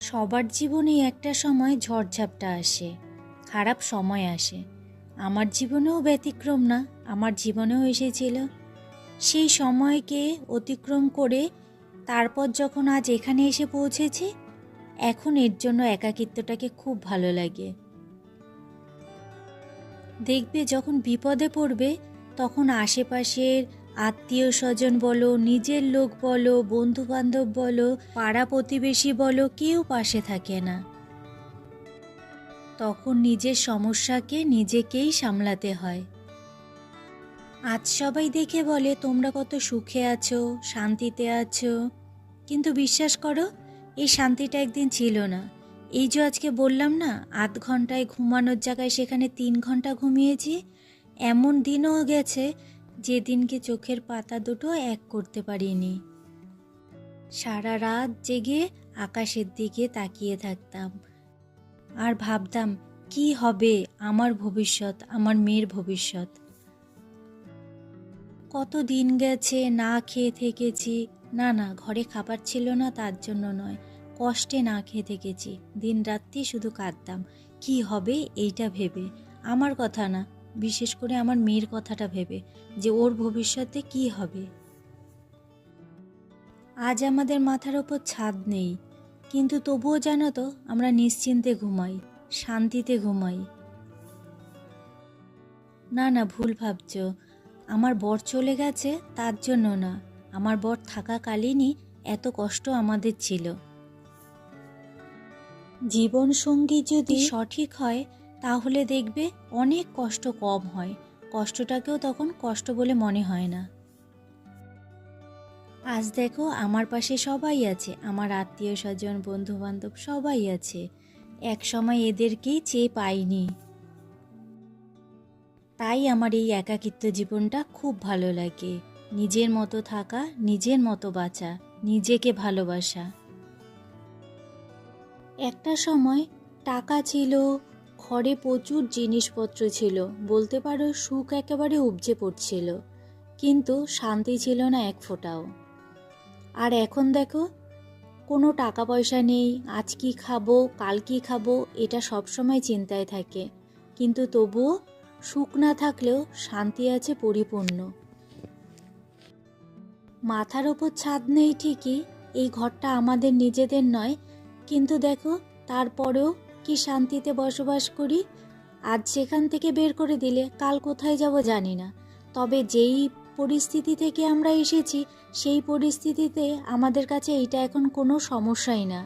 সবার জীবনেই একটা সময় ঝড়ঝাপটা আসে, খারাপ সময় আসে। আমার জীবনেও ব্যতিক্রম না, আমার জীবনেও এসেছিল। সেই সময়কে অতিক্রম করে তারপর যখন আজ এখানে এসে পৌঁছেছি, এখন এর জন্য একাকিত্বটাকে খুব ভালো লাগে। দেখবে যখন বিপদে পড়বে তখন আশেপাশের আত্মীয় স্বজন বলো, নিজের লোক বলো, বন্ধু বান্ধব বলো, পাড়া প্রতিবেশী বলো, কেউ পাশে থাকে না। তখন নিজের সমস্যাকে নিজেকেই সামলাতে হয়। আজ সবাই দেখে বলে তোমরা কত সুখে আছো, শান্তিতে আছো, কিন্তু বিশ্বাস করো এই শান্তিটা একদিন ছিল না। এই যে আজকে বললাম না, ৮ ঘন্টায় ঘুমানোর জায়গায় সেখানে ৩ ঘন্টা ঘুমিয়েছি। এমন দিনও গেছে যেদিনকে চোখের পাতা দুটো এক করতে পারিনি। সারা রাত জেগে আকাশের দিকে তাকিয়ে থাকতাম আর ভাবতাম কি হবে আমার ভবিষ্যৎ, আমার মেয়ের ভবিষ্যৎ। কত দিন গেছে না খেয়ে থেকেছি। না, ঘরে খাবার ছিল না তার জন্য নয়, কষ্টে না খেয়ে থেকেছি। দিন রাত্রি শুধু কাঁদতাম কি হবে এইটা ভেবে। আমার কথা না, বিশেষ করে আমার মেয়ের কথাটা ভেবে, যে ওর ভবিষ্যতে কি হবে। আজ আমাদের মাথার ওপর ছাদ নেই, কিন্তু তবুও জানো তো আমরা নিশ্চিন্তে ঘুমাই, শান্তিতে ঘুমাই। না, ভুল ভাবছো। আমার বর চলে গেছে তার জন্য না, আমার বর থাকাকালীনই এত কষ্ট আমাদের ছিল। জীবন সঙ্গী যদি সঠিক হয় তাহলে দেখবে অনেক কষ্ট কম হয়, কষ্টটাকেও তখন কষ্ট বলে মনে হয় না। আজ দেখো আমার পাশে সবাই আছে, আমার আত্মীয় স্বজন, বন্ধু বান্ধব সবাই আছে। এক সময় এদেরকেই চেয়ে পাইনি। তাই আমার এই একাকিত্ব জীবনটা খুব ভালো লাগে। নিজের মতো থাকা, নিজের মতো বাঁচা, নিজেকে ভালোবাসা। একটা সময় টাকা ছিল, ঘরে প্রচুর জিনিসপত্র ছিল, বলতে পারো সুখ একেবারে উপচে পড়ছিল, কিন্তু শান্তি ছিল না এক ফোঁটাও। আর এখন দেখো, কোনো টাকা পয়সা নেই, আজ কি খাবো কাল কি খাবো এটা সবসময় চিন্তায় থাকে, কিন্তু তবুও সুখ না থাকলেও শান্তি আছে পরিপূর্ণ। মাথার ওপর ছাদ নেই ঠিকই, এই ঘরটা আমাদের নিজেদের নয়, কিন্তু দেখো তারপরেও কি শান্তিতে বসবাস করি। আজ সেখান থেকে বের করে দিলে কাল কোথায় যাব জানি না, তবে যেই পরিস্থিতি থেকে আমরা এসেছি সেই পরিস্থিতিতে আমাদের কাছে এইটা এখন কোনো সমস্যাই না।